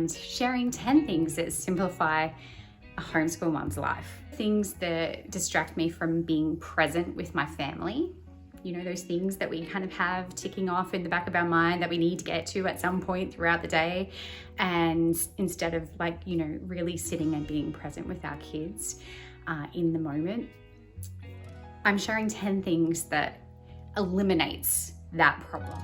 and sharing 10 things that simplify a homeschool mum's life. Things that distract me from being present with my family. You know, those things that we kind of have ticking off in the back of our mind that we need to get to at some point throughout the day. And instead of really sitting and being present with our kids in the moment, I'm sharing 10 things that eliminates that problem.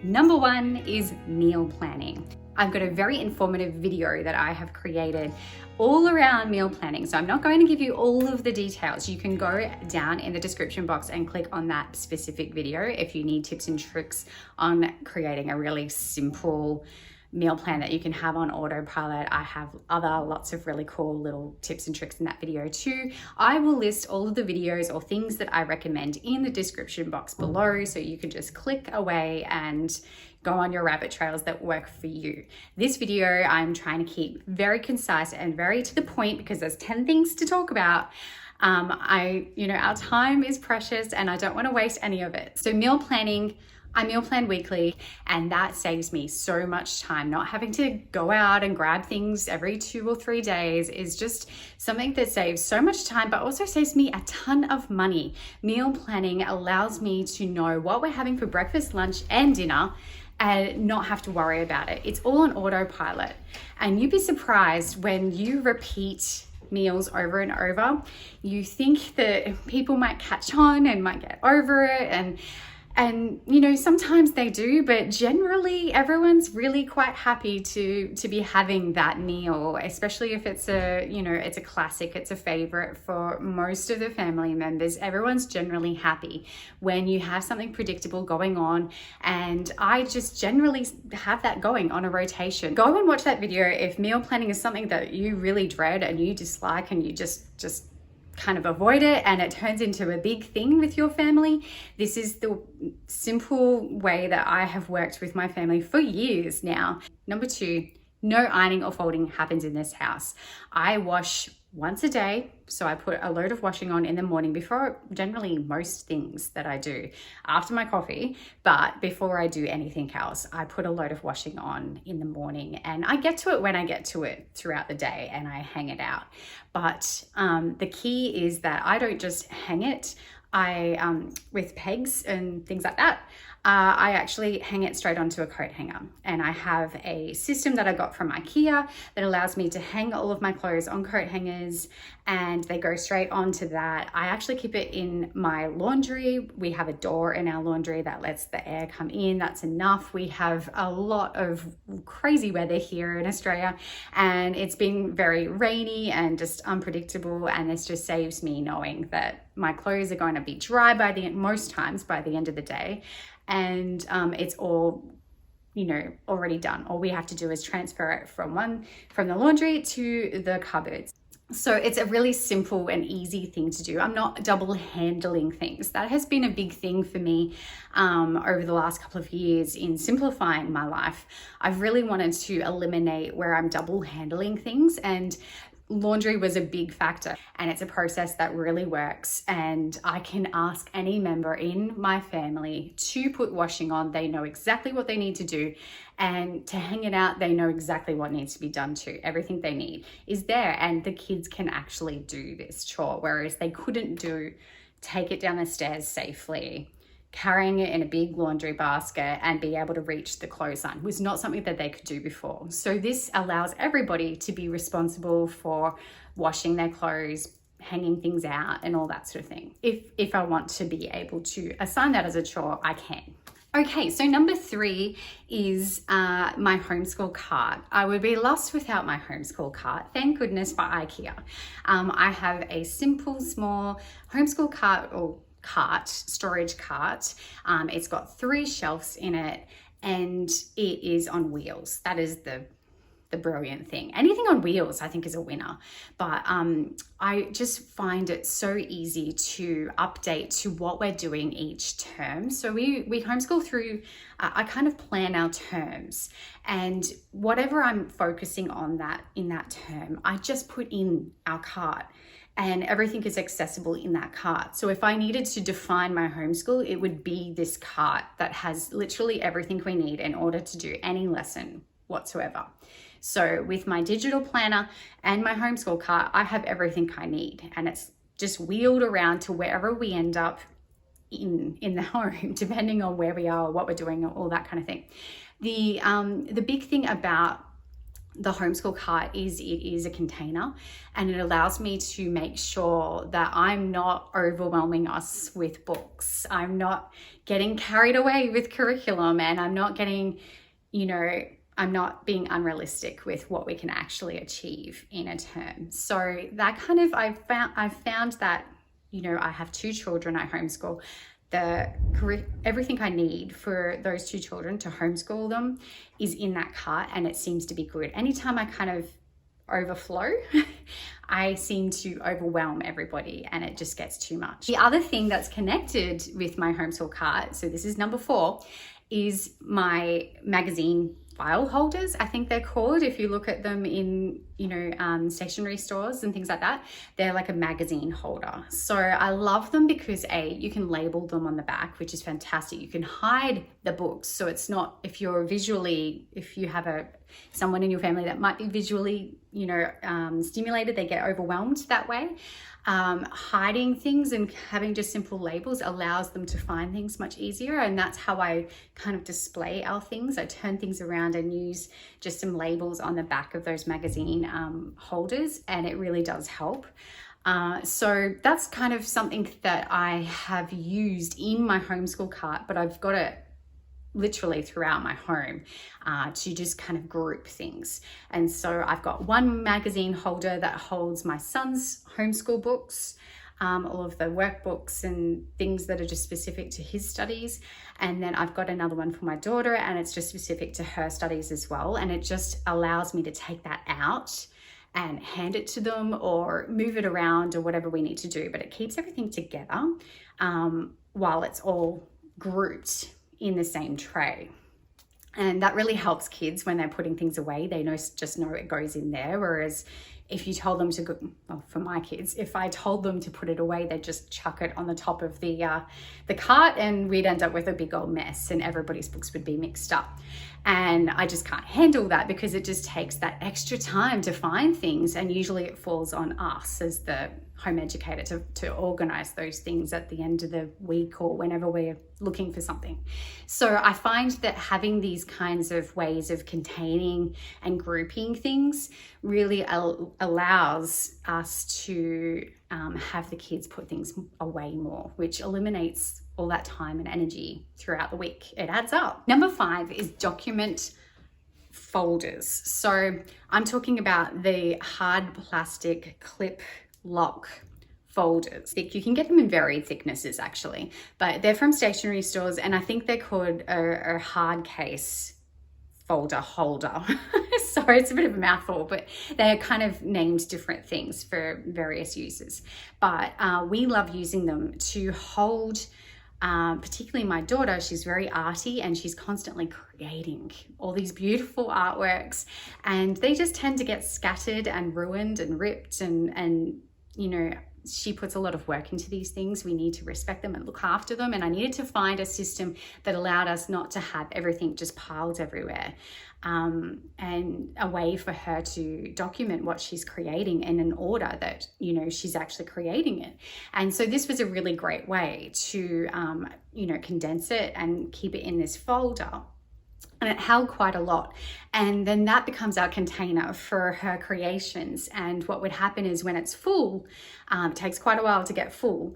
Number 1 is meal planning. I've got a very informative video that I have created all around meal planning. So I'm not going to give you all of the details. You can go down in the description box and click on that specific video if you need tips and tricks on creating a really simple meal plan that you can have on autopilot. I have lots of really cool little tips and tricks in that video too. I will list all of the videos or things that I recommend in the description box below, so you can just click away and go on your rabbit trails that work for you. This video I'm trying to keep very concise and very to the point because there's 10 things to talk about. Our time is precious and I don't want to waste any of it. So meal planning, I meal plan weekly, and that saves me so much time. Not having to go out and grab things every 2 or 3 days is just something that saves so much time, but also saves me a ton of money. Meal planning allows me to know what we're having for breakfast, lunch, and dinner, and not have to worry about it. It's all on autopilot. And you'd be surprised when you repeat meals over and over, you think that people might catch on and might get over it, and sometimes they do, but generally everyone's really quite happy to be having that meal, especially if it's a classic, it's a favorite for most of the family members. Everyone's generally happy when you have something predictable going on, and I just generally have that going on a rotation. Go and watch that video if meal planning is something that you really dread and you dislike and you just kind of avoid it and it turns into a big thing with your family. This is the simple way that I have worked with my family for years now. Number 2, no ironing or folding happens in this house. I wash once a day, so I put a load of washing on in the morning before generally most things that I do after my coffee, but before I do anything else, I put a load of washing on in the morning, and I get to it when I get to it throughout the day and I hang it out. But the key is that I don't just hang it. With pegs and things like that, I actually hang it straight onto a coat hanger. And I have a system that I got from IKEA that allows me to hang all of my clothes on coat hangers, and they go straight onto that. I actually keep it in my laundry. We have a door in our laundry that lets the air come in. That's enough. We have a lot of crazy weather here in Australia, and it's been very rainy and just unpredictable, and this just saves me knowing that my clothes are going to be dry most times by the end of the day, and it's all already done. All we have to do is transfer it from the laundry to the cupboards. So it's a really simple and easy thing to do. I'm not double handling things. That has been a big thing for me over the last couple of years in simplifying my life. I've really wanted to eliminate where I'm double handling things, and laundry was a big factor, and it's a process that really works. And I can ask any member in my family to put washing on. They know exactly what they need to do, and to hang it out, they know exactly what needs to be done too. Everything they need is there, and the kids can actually do this chore, whereas they couldn't take it down the stairs safely. Carrying it in a big laundry basket and be able to reach the clothesline was not something that they could do before. So this allows everybody to be responsible for washing their clothes, hanging things out, and all that sort of thing. If I want to be able to assign that as a chore, I can. Okay, so number 3 is my homeschool cart. I would be lost without my homeschool cart. Thank goodness for IKEA. I have a simple, small homeschool storage cart. It's got 3 shelves in it, and it is on wheels. That is the brilliant thing. Anything on wheels, I think, is a winner. But I just find it so easy to update to what we're doing each term. So we homeschool through, I kind of plan our terms, and whatever I'm focusing on in that term, I just put in our cart. and everything is accessible in that cart. So if I needed to define my homeschool, it would be this cart that has literally everything we need in order to do any lesson whatsoever. So with my digital planner and my homeschool cart, I have everything I need, and it's just wheeled around to wherever we end up in the home, depending on where we are, what we're doing, all that kind of thing. The big thing about the homeschool cart is it is a container, and it allows me to make sure that I'm not overwhelming us with books. I'm not getting carried away with curriculum, and I'm not getting, I'm not being unrealistic with what we can actually achieve in a term. So that kind of, I've found that, I have 2 children I homeschool. Everything I need for those 2 children to homeschool them is in that cart, and it seems to be good. Anytime I kind of overflow, I seem to overwhelm everybody, and it just gets too much. The other thing that's connected with my homeschool cart, so this is number 4, is my magazine file holders, I think they're called. If you look at them in, stationery stores and things like that, they're like a magazine holder. So I love them because you can label them on the back, which is fantastic. You can hide the books. So it's not, if you have someone in your family that might be visually, stimulated, they get overwhelmed that way. Hiding things and having just simple labels allows them to find things much easier, and that's how I kind of display our things. I turn things around and use just some labels on the back of those magazine holders, and it really does help. So that's kind of something that I have used in my homeschool cart, but I've got it literally throughout my home to just kind of group things. And so I've got one magazine holder that holds my son's homeschool books, all of the workbooks and things that are just specific to his studies. And then I've got another one for my daughter, and it's just specific to her studies as well. And it just allows me to take that out and hand it to them or move it around or whatever we need to do. But it keeps everything together while it's all grouped in the same tray. And that really helps kids when they're putting things away. They just know it goes in there. Whereas if you told them to go, well, for my kids, if I told them to put it away, they'd just chuck it on the top of the cart, and we'd end up with a big old mess, and everybody's books would be mixed up. And I just can't handle that, because it just takes that extra time to find things, and usually it falls on us as the home educator to organize those things at the end of the week or whenever we're looking for something. So I find that having these kinds of ways of containing and grouping things really allows us to have the kids put things away more, which eliminates all that time and energy throughout the week. It adds up. Number 5 is document folders. So I'm talking about the hard plastic clip lock folders. You can get them in varied thicknesses actually, but they're from stationery stores, and I think they're called a hard case folder holder. Sorry, it's a bit of a mouthful, but they're kind of named different things for various uses. But we love using them to hold, particularly my daughter. She's very arty, and she's constantly creating all these beautiful artworks, and they just tend to get scattered and ruined and ripped, and she puts a lot of work into these things. We need to respect them and look after them. And I needed to find a system that allowed us not to have everything just piled everywhere, and a way for her to document what she's creating in an order that, she's actually creating it. And so this was a really great way to, condense it and keep it in this folder. And it held quite a lot. And then that becomes our container for her creations. And what would happen is when it's full, it takes quite a while to get full,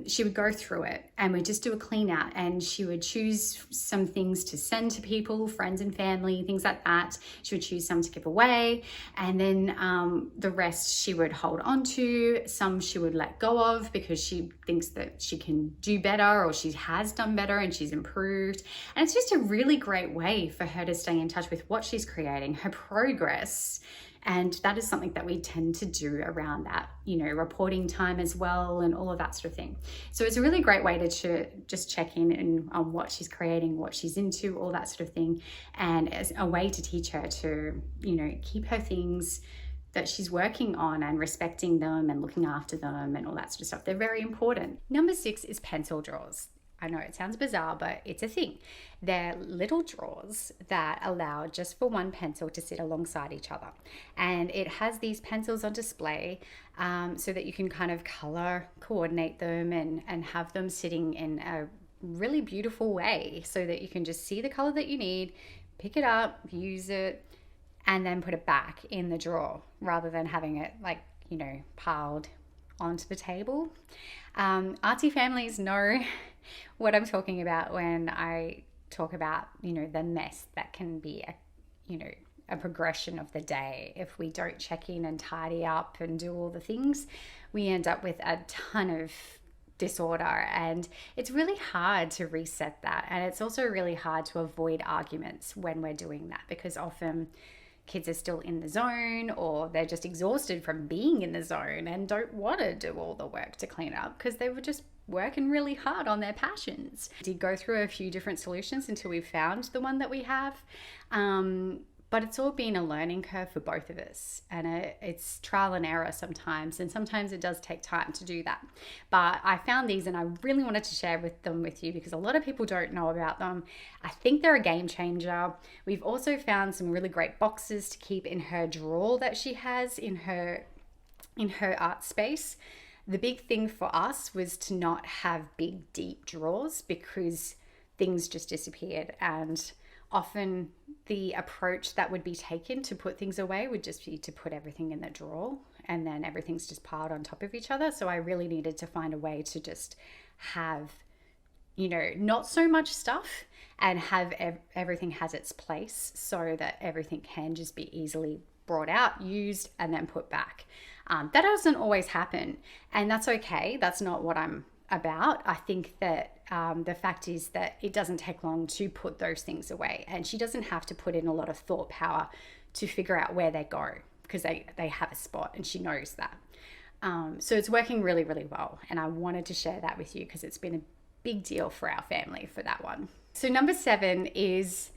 she would go through it and we'd just do a clean out, and she would choose some things to send to people, friends and family, things like that. She would choose some to give away, and then the rest she would hold on to. Some she would let go of because she thinks that she can do better, or she has done better and she's improved. And it's just a really great way for her to stay in touch with what she's creating, her progress. And that is something that we tend to do around that, reporting time as well, and all of that sort of thing. So it's a really great way to just check in on what she's creating, what she's into, all that sort of thing. And as a way to teach her to, keep her things that she's working on and respecting them and looking after them and all that sort of stuff. They're very important. Number 6 is pencil drawers. I know it sounds bizarre, but it's a thing. They're little drawers that allow just for one pencil to sit alongside each other. And it has these pencils on display so that you can kind of color coordinate them and have them sitting in a really beautiful way so that you can just see the color that you need, pick it up, use it, and then put it back in the drawer rather than having it piled onto the table. Artsy families know what I'm talking about when I talk about, the mess that can be a progression of the day. If we don't check in and tidy up and do all the things, we end up with a ton of disorder, and it's really hard to reset that. And it's also really hard to avoid arguments when we're doing that, because often kids are still in the zone, or they're just exhausted from being in the zone and don't want to do all the work to clean up because they were just working really hard on their passions. We did go through a few different solutions until we found the one that we have. But it's all been a learning curve for both of us, and it's trial and error sometimes, and sometimes it does take time to do that. But I found these and I really wanted to share them with you because a lot of people don't know about them. I think they're a game changer. We've also found some really great boxes to keep in her drawer that she has in her art space. The big thing for us was to not have big, deep drawers because things just disappeared, and often the approach that would be taken to put things away would just be to put everything in the drawer, and then everything's just piled on top of each other. So I really needed to find a way to just have, not so much stuff, and have everything has its place so that everything can just be easily brought out, used, and then put back. That doesn't always happen, and that's okay. That's not what I'm about. I think that the fact is that it doesn't take long to put those things away, and she doesn't have to put in a lot of thought power to figure out where they go because they have a spot, and she knows that. So it's working really, really well, and I wanted to share that with you because it's been a big deal for our family for that one. So number 7 is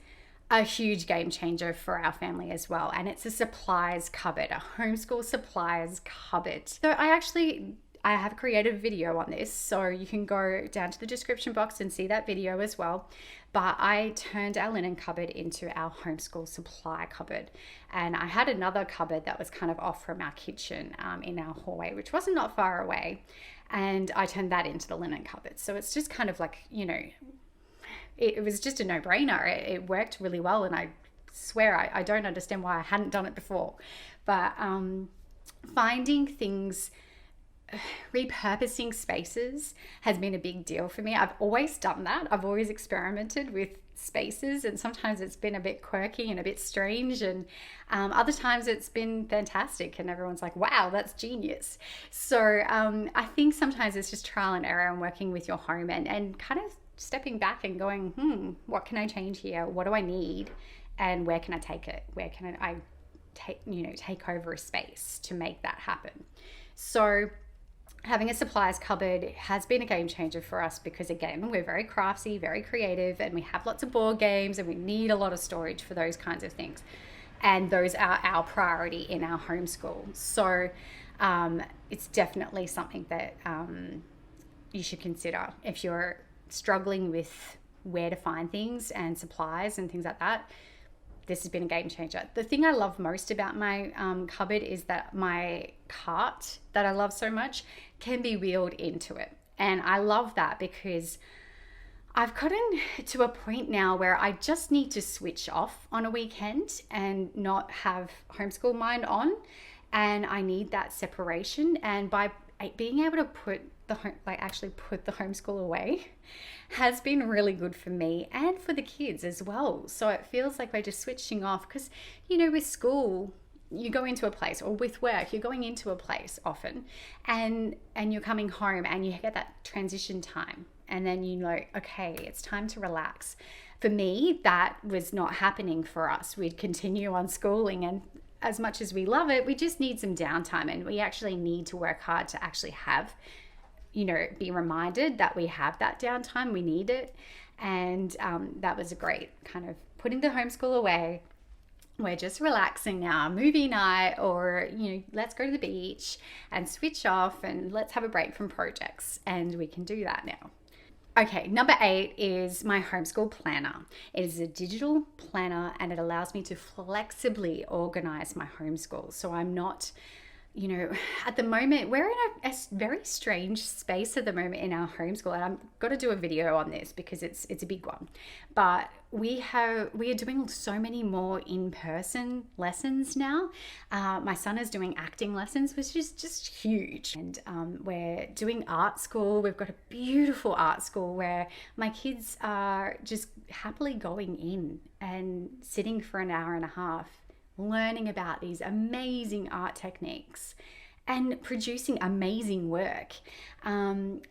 a huge game changer for our family as well, and it's a supplies cupboard, a homeschool supplies cupboard. So I have created a video on this, so you can go down to the description box and see that video as well. But I turned our linen cupboard into our homeschool supply cupboard. And I had another cupboard that was kind of off from our kitchen in our hallway, which wasn't not far away. And I turned that into the linen cupboard. So it's just kind of like, it was just a no-brainer. It worked really well, and I swear I don't understand why I hadn't done it before. But finding things, repurposing spaces has been a big deal for me. I've always done that. I've always experimented with spaces, and sometimes it's been a bit quirky and a bit strange, and other times it's been fantastic and everyone's like, wow, that's genius. So I think sometimes it's just trial and error and working with your home and kind of stepping back and going, what can I change here? What do I need? And where can I take it? Where can I take over a space to make that happen? So having a supplies cupboard has been a game changer for us because, again, we're very crafty, very creative, and we have lots of board games, and we need a lot of storage for those kinds of things. And those are our priority in our homeschool. So it's definitely something that you should consider if you're struggling with where to find things and supplies and things like that. This has been a game changer. The thing I love most about my cupboard is that my cart that I love so much can be wheeled into it. And I love that because I've gotten to a point now where I just need to switch off on a weekend and not have homeschool mind on. And I need that separation. And by being able to put the homeschool away has been really good for me and for the kids as well. So it feels like we're just switching off because, with school, you go into a place, or with work, you're going into a place often, and you're coming home and you get that transition time, and then okay, it's time to relax. For me, that was not happening for us. We'd continue on schooling, and as much as we love it, we just need some downtime, and we actually need to work hard to actually have, be reminded that we have that downtime. We need it. And that was a great kind of putting the homeschool away we're just relaxing now, movie night, or, let's go to the beach and switch off and let's have a break from projects. And we can do that now. Okay, number 8 is my homeschool planner. It is a digital planner and it allows me to flexibly organize my homeschool. So I'm not, at the moment, we're in a very strange space at the moment in our homeschool. And I've got to do a video on this because it's a big one. But we are doing so many more in-person lessons now. My son is doing acting lessons, which is just huge. And we're doing art school. We've got a beautiful art school where my kids are just happily going in and sitting for an hour and a half, learning about these amazing art techniques and producing amazing work. And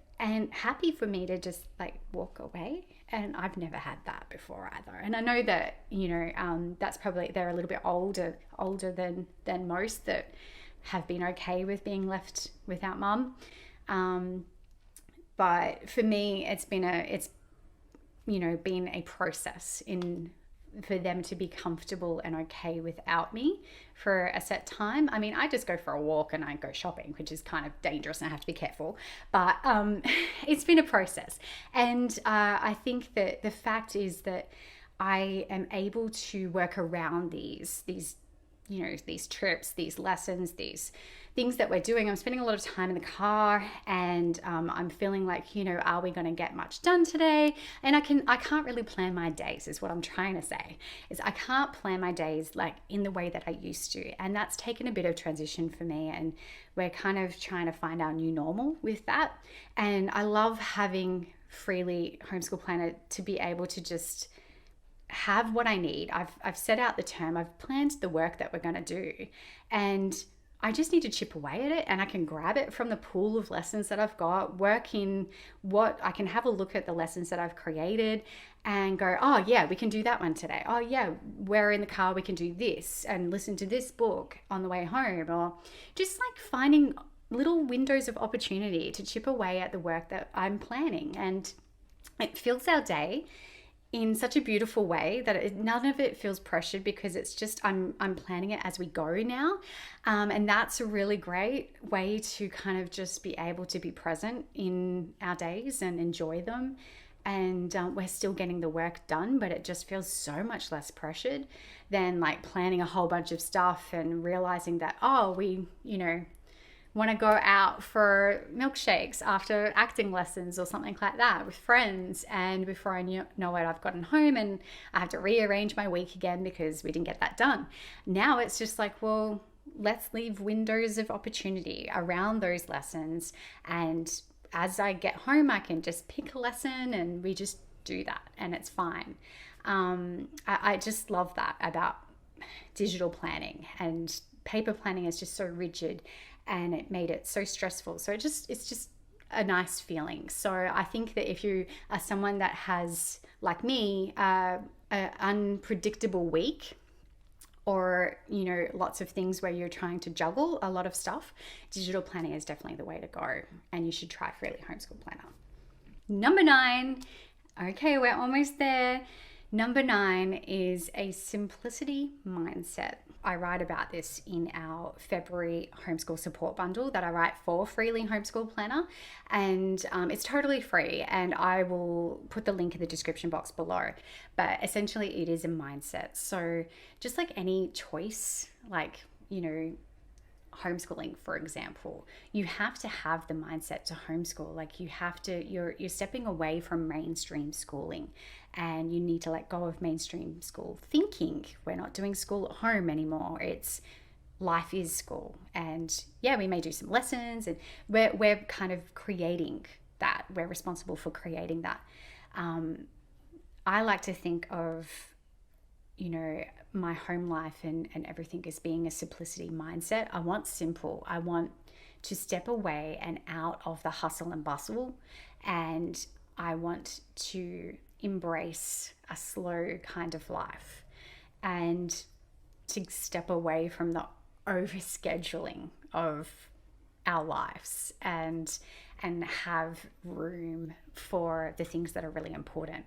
happy for me to just like walk away. And I've never had that before either. And I know that, that's probably, they're a little bit older than most that have been okay with being left without mum. But for me, it's been a process for them to be comfortable and okay without me for a set time. I mean, I just go for a walk and I go shopping, which is kind of dangerous and I have to be careful. But it's been a process. And I think that the fact is that I am able to work around these trips, these lessons, these things that we're doing. I'm spending a lot of time in the car and I'm feeling like, are we going to get much done today? And I can't really plan my days is what I'm trying to say, is I can't plan my days like in the way that I used to. And that's taken a bit of transition for me. And we're kind of trying to find our new normal with that. And I love having Freely Homeschool Planner to be able to just have what I need. I've set out the term, I've planned the work that we're going to do, and I just need to chip away at it, and I can grab it from the pool of lessons that I've got, work in what I can, have a look at the lessons that I've created and go, oh yeah, we can do that one today. Oh yeah, we're in the car, we can do this and listen to this book on the way home, or just like finding little windows of opportunity to chip away at the work that I'm planning. And it fills our day in such a beautiful way that none of it feels pressured, because it's just I'm planning it as we go now. And that's a really great way to kind of just be able to be present in our days and enjoy them. And we're still getting the work done, but it just feels so much less pressured than like planning a whole bunch of stuff and realizing that, we, want to go out for milkshakes after acting lessons or something like that with friends. And before I know it, I've gotten home and I have to rearrange my week again because we didn't get that done. Now it's just like, well, let's leave windows of opportunity around those lessons. And as I get home, I can just pick a lesson and we just do that and it's fine. I just love that about digital planning, and paper planning is just so rigid and it made it so stressful. So it's just a nice feeling. So I think that if you are someone that has, like me, an unpredictable week, or lots of things where you're trying to juggle a lot of stuff, digital planning is definitely the way to go, and you should try Freely Homeschool Planner. Number 9, okay, we're almost there. Number 9 is a simplicity mindset. I write about this in our February homeschool support bundle that I write for Freely Homeschool Planner, and it's totally free, and I will put the link in the description box below. But essentially it is a mindset. So just like any choice, like homeschooling, for example, you have to have the mindset to homeschool. Like you're stepping away from mainstream schooling, and you need to let go of mainstream school thinking. We're not doing school at home anymore. It's life is school. And yeah, we may do some lessons, and we're kind of creating that. We're responsible for creating that. I like to think of my home life and everything as being a simplicity mindset. I want simple. I want to step away and out of the hustle and bustle, and I want to embrace a slow kind of life and to step away from the overscheduling of our lives and have room for the things that are really important.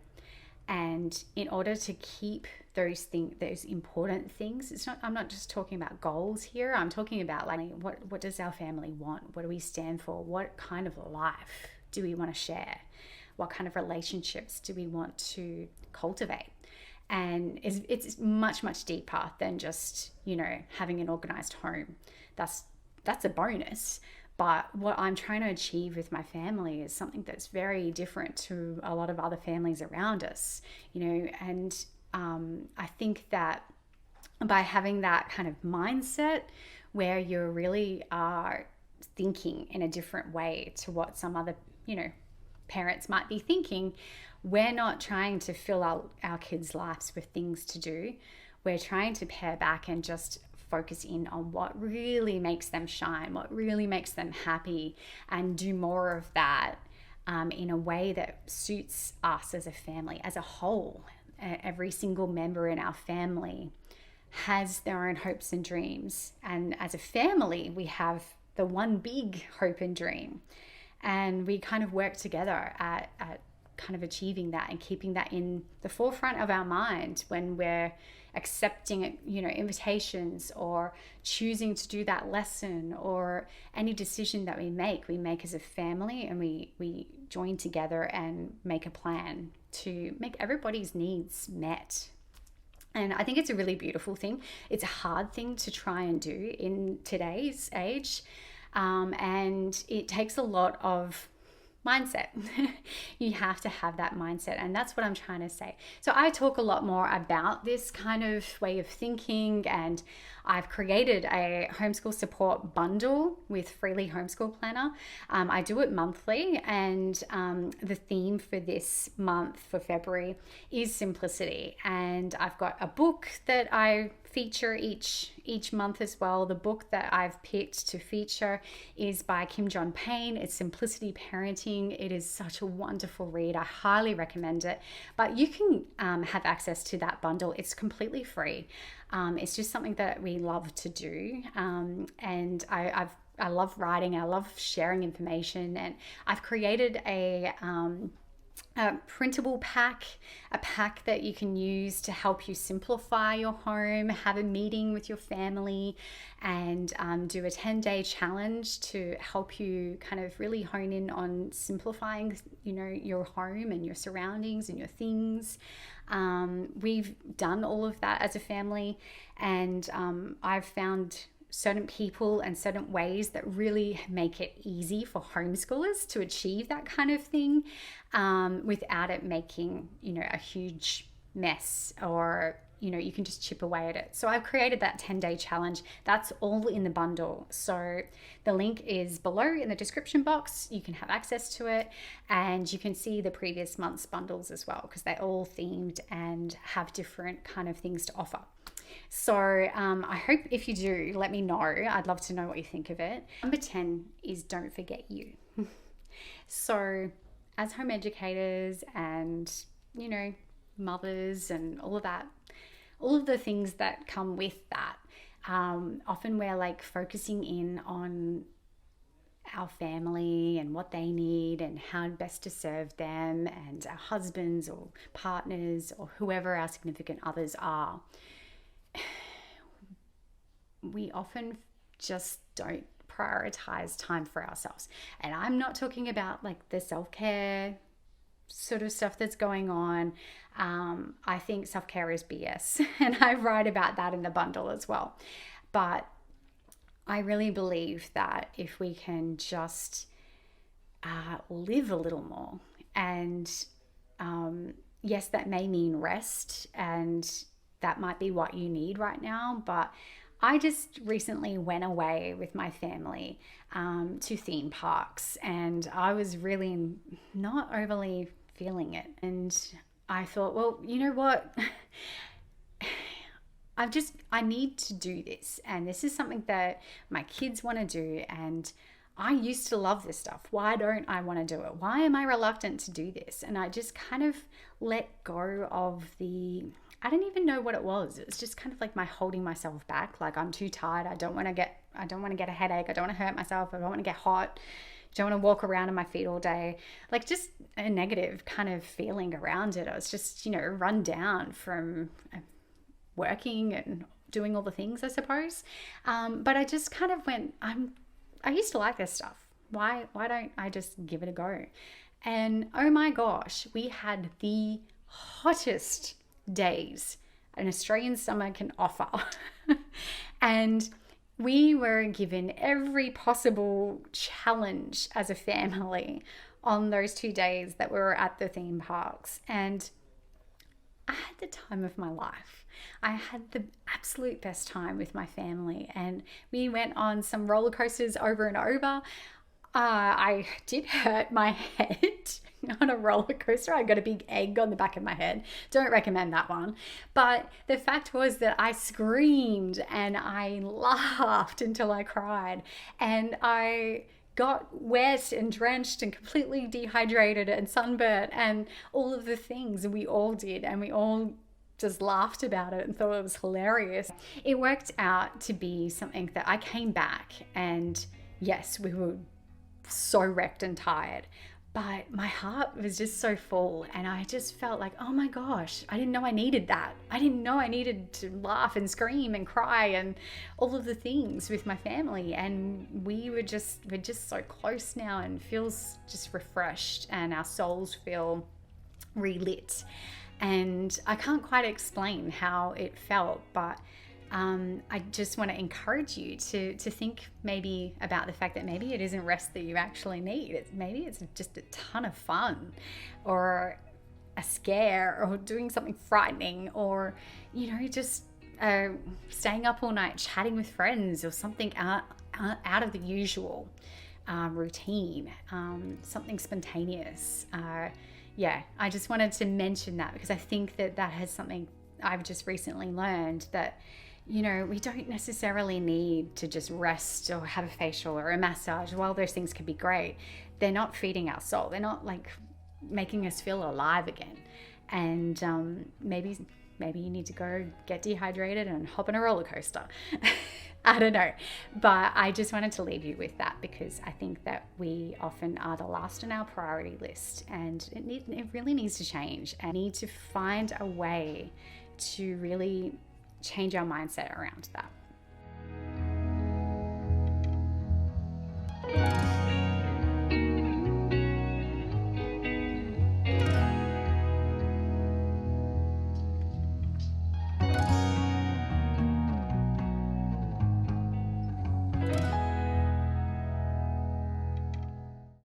And in order to keep those important things. I'm not just talking about goals here. I'm talking about like what does our family want? What do we stand for? What kind of life do we want to share? What kind of relationships do we want to cultivate? And it's much, much deeper than just, having an organized home. That's a bonus. But what I'm trying to achieve with my family is something that's very different to a lot of other families around us, and I think that by having that kind of mindset where you really are thinking in a different way to what some other, parents might be thinking, we're not trying to fill our kids' lives with things to do. We're trying to pare back and just focus in on what really makes them shine, what really makes them happy, and do more of that in a way that suits us as a family, as a whole. Every single member in our family has their own hopes and dreams. And as a family, we have the one big hope and dream. And we kind of work together at kind of achieving that and keeping that in the forefront of our mind when we're accepting, invitations or choosing to do that lesson, or any decision that we make as a family, and we join together and make a plan to make everybody's needs met. And I think it's a really beautiful thing. It's a hard thing to try and do in today's age. And it takes a lot of mindset. You have to have that mindset, and that's what I'm trying to say. So I talk a lot more about this kind of way of thinking, and I've created a homeschool support bundle with Freely Homeschool Planner. I do it monthly, and the theme for this month, for February, is simplicity. And I've got a book that I feature each month as well. The book that I've picked to feature is by Kim John Payne. It's Simplicity Parenting. It is such a wonderful read. I highly recommend it. But you can have access to that bundle. It's completely free. It's just something that we love to do, and I love writing. I love sharing information, and I've created a printable pack, a pack that you can use to help you simplify your home, have a meeting with your family, and do a 10-day challenge to help you kind of really hone in on simplifying, your home and your surroundings and your things. We've done all of that as a family, and I've found certain people and certain ways that really make it easy for homeschoolers to achieve that kind of thing, without it making, a huge mess, or, you can just chip away at it. So I've created that 10-day challenge. That's all in the bundle. So the link is below in the description box. You can have access to it, and you can see the previous month's bundles as well, because they're all themed and have different kind of things to offer. So I hope if you do, let me know. I'd love to know what you think of it. Number 10 is don't forget you. So as home educators and, mothers and all of that, all of the things that come with that, often we're like focusing in on our family and what they need and how best to serve them, and our husbands or partners or whoever our significant others are. We often just don't prioritize time for ourselves. And I'm not talking about like the self-care sort of stuff that's going on. I think self-care is BS, and I write about that in the bundle as well. But I really believe that if we can just live a little more, and yes, that may mean rest, and that might be what you need right now. But I just recently went away with my family to theme parks, and I was really not overly feeling it. And I thought, well, you know what? I need to do this. And this is something that my kids want to do. And I used to love this stuff. Why don't I want to do it? Why am I reluctant to do this? And I just kind of let go of I don't even know what it was. It was just kind of like my holding myself back. Like, I'm too tired. I don't want to get a headache. I don't want to hurt myself. I don't want to get hot. I don't want to walk around on my feet all day. Like, just a negative kind of feeling around it. I was just, run down from working and doing all the things, I suppose. But I just kind of went, I used to like this stuff. Why don't I just give it a go? And oh my gosh, we had the hottest days an Australian summer can offer. And we were given every possible challenge as a family on those 2 days that we were at the theme parks. And I had the time of my life. I had the absolute best time with my family, and we went on some roller coasters over and over. I did hurt my head on a roller coaster. I got a big egg on the back of my head. Don't recommend that one. But the fact was that I screamed and I laughed until I cried, and I got wet and drenched and completely dehydrated and sunburnt and all of the things we all did, and we all just laughed about it and thought it was hilarious. It worked out to be something that I came back, and yes, we were so wrecked and tired, but my heart was just so full, and I just felt like, oh my gosh, I didn't know I needed that. I didn't know I needed to laugh and scream and cry and all of the things with my family. And we're just so close now, and feels just refreshed, and our souls feel relit. And I can't quite explain how it felt, but I just want to encourage you to think maybe about the fact that maybe it isn't rest that you actually need. Maybe it's just a ton of fun, or a scare, or doing something frightening, or, just staying up all night chatting with friends, or something out of the usual routine, something spontaneous. I just wanted to mention that, because I think that has something I've just recently learned, that we don't necessarily need to just rest or have a facial or a massage. While those things can be great, they're not feeding our soul. They're not like making us feel alive again. And maybe you need to go get dehydrated and hop on a roller coaster. I don't know. But I just wanted to leave you with that, because I think that we often are the last on our priority list, and it really needs to change. And need to find a way to really change our mindset around that.